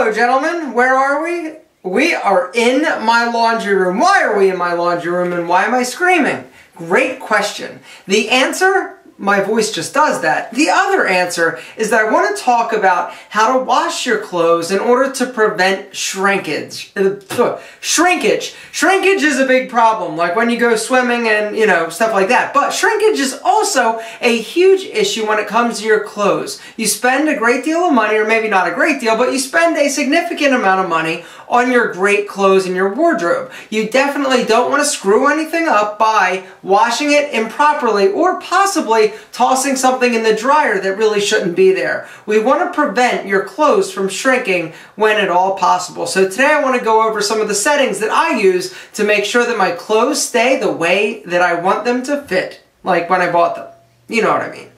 Hello, gentlemen. Where are we? We are in my laundry room. Why are we in my laundry room and why am I screaming? Great question. The answer? My voice just does that. The other answer is that I want to talk about how to wash your clothes in order to prevent shrinkage. Shrinkage. Shrinkage is a big problem, like when you go swimming and, stuff like that. But shrinkage is also a huge issue when it comes to your clothes. You spend a great deal of money, or maybe not a great deal, but you spend a significant amount of money on your great clothes in your wardrobe. You definitely don't want to screw anything up by washing it improperly or possibly tossing something in the dryer that really shouldn't be there. We want to prevent your clothes from shrinking when at all possible. So today I want to go over some of the settings that I use to make sure that my clothes stay the way that I want them to fit, like when I bought them. You know what I mean.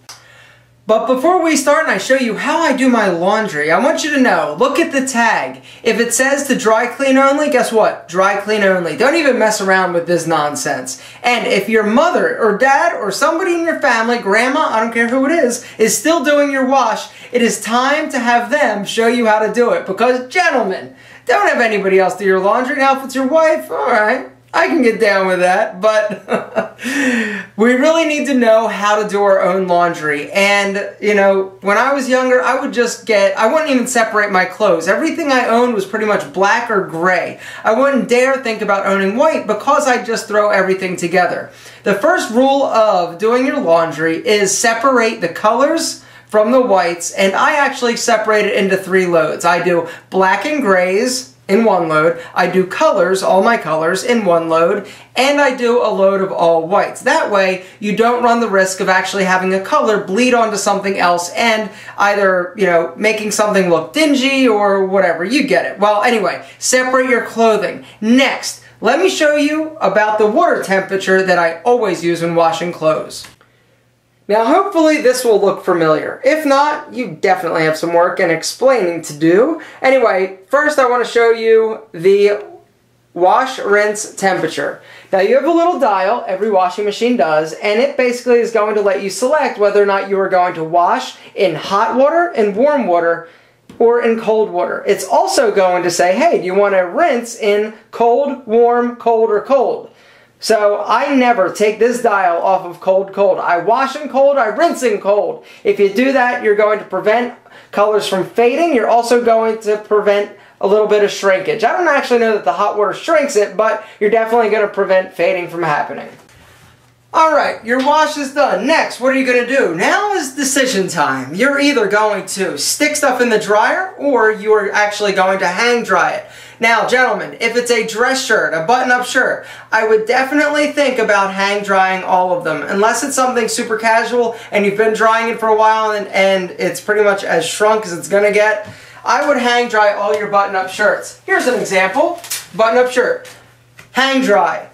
But before we start and I show you how I do my laundry, I want you to know, look at the tag. If it says to dry clean only, guess what? Dry clean only. Don't even mess around with this nonsense. And if your mother or dad or somebody in your family, grandma, I don't care who it is still doing your wash, it is time to have them show you how to do it. Because gentlemen, don't have anybody else do your laundry. Now if it's your wife, alright, I can get down with that, but we really need to know how to do our own laundry. And, when I was younger, I wouldn't even separate my clothes. Everything I owned was pretty much black or gray. I wouldn't dare think about owning white because I'd just throw everything together. The first rule of doing your laundry is separate the colors from the whites, and I actually separate it into 3 loads. I do black and grays in 1 load, I do colors, all my colors, in 1 load, and I do a load of all whites. That way, you don't run the risk of actually having a color bleed onto something else and either, making something look dingy or whatever. You get it. Well, anyway, separate your clothing. Next, let me show you about the water temperature that I always use when washing clothes. Now hopefully this will look familiar. If not, you definitely have some work and explaining to do. Anyway, first I want to show you the wash rinse temperature. Now you have a little dial, every washing machine does, and it basically is going to let you select whether or not you are going to wash in hot water, in warm water, or in cold water. It's also going to say, hey, do you want to rinse in cold, warm, cold, or cold? So I never take this dial off of cold, cold. I wash in cold, I rinse in cold. If you do that, you're going to prevent colors from fading. You're also going to prevent a little bit of shrinkage. I don't actually know that the hot water shrinks it, but you're definitely going to prevent fading from happening. Alright, your wash is done. Next, what are you going to do? Now is decision time. You're either going to stick stuff in the dryer or you are actually going to hang dry it. Now, gentlemen, if it's a dress shirt, a button-up shirt, I would definitely think about hang drying all of them. Unless it's something super casual and you've been drying it for a while and it's pretty much as shrunk as it's going to get, I would hang dry all your button-up shirts. Here's an example. Button-up shirt. Hang dry.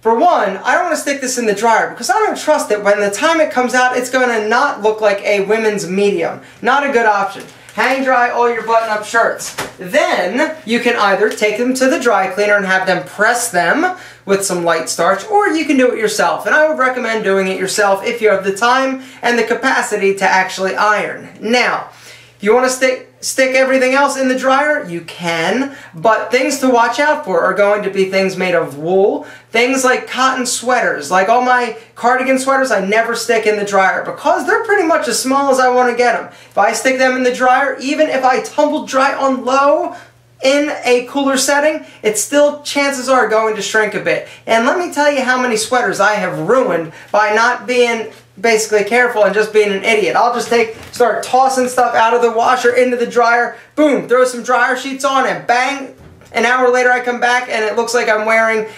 For one, I don't want to stick this in the dryer because I don't trust that when the time it comes out, it's going to not look like a women's medium. Not a good option. Hang dry all your button-up shirts. Then you can either take them to the dry cleaner and have them press them with some light starch, or you can do it yourself. And I would recommend doing it yourself if you have the time and the capacity to actually iron. Now, if you want to stick everything else in the dryer, you can, but things to watch out for are going to be things made of wool, things like cotton sweaters. Like all my cardigan sweaters, I never stick in the dryer because they're pretty much as small as I want to get them. If I stick them in the dryer, even if I tumble dry on low in a cooler setting, it's still, chances are, going to shrink a bit. And let me tell you how many sweaters I have ruined by not being basically careful and just being an idiot. I'll just start tossing stuff out of the washer into the dryer, boom, throw some dryer sheets on, and bang, an hour later I come back and it looks like I'm wearing,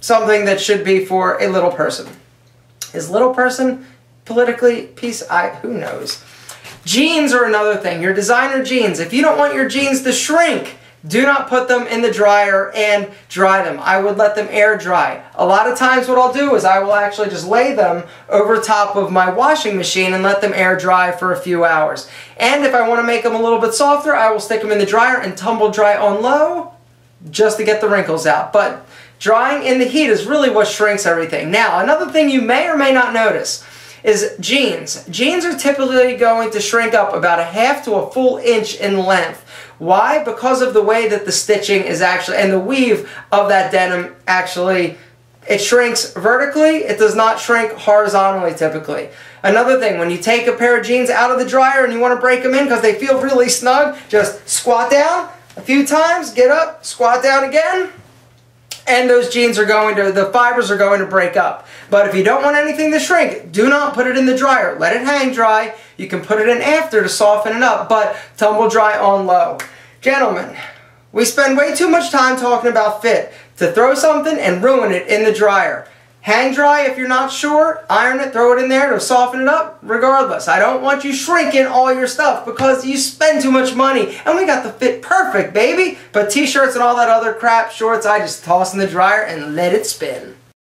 something that should be for a little person. Is little person politically who knows? Jeans are another thing. Your designer jeans, if you don't want your jeans to shrink, do not put them in the dryer and dry them. I would let them air dry. A lot of times what I'll do is I will actually just lay them over top of my washing machine and let them air dry for a few hours. And if I want to make them a little bit softer, I will stick them in the dryer and tumble dry on low just to get the wrinkles out. But drying in the heat is really what shrinks everything. Now, another thing you may or may not notice is jeans. Jeans are typically going to shrink up about a half to a full inch in length. Why? Because of the way that the stitching is actually, and the weave of that denim actually, it shrinks vertically, it does not shrink horizontally typically. Another thing, when you take a pair of jeans out of the dryer and you want to break them in because they feel really snug, just squat down a few times, get up, squat down again, and those jeans are going to, the fibers are going to break up. But if you don't want anything to shrink, do not put it in the dryer. Let it hang dry. You can put it in after to soften it up, but tumble dry on low. Gentlemen, we spend way too much time talking about fit to throw something and ruin it in the dryer. Hang dry if you're not sure, iron it, throw it in there to soften it up, regardless. I don't want you shrinking all your stuff because you spend too much money. And we got the fit perfect, baby. But t-shirts and all that other crap, shorts, I just toss in the dryer and let it spin.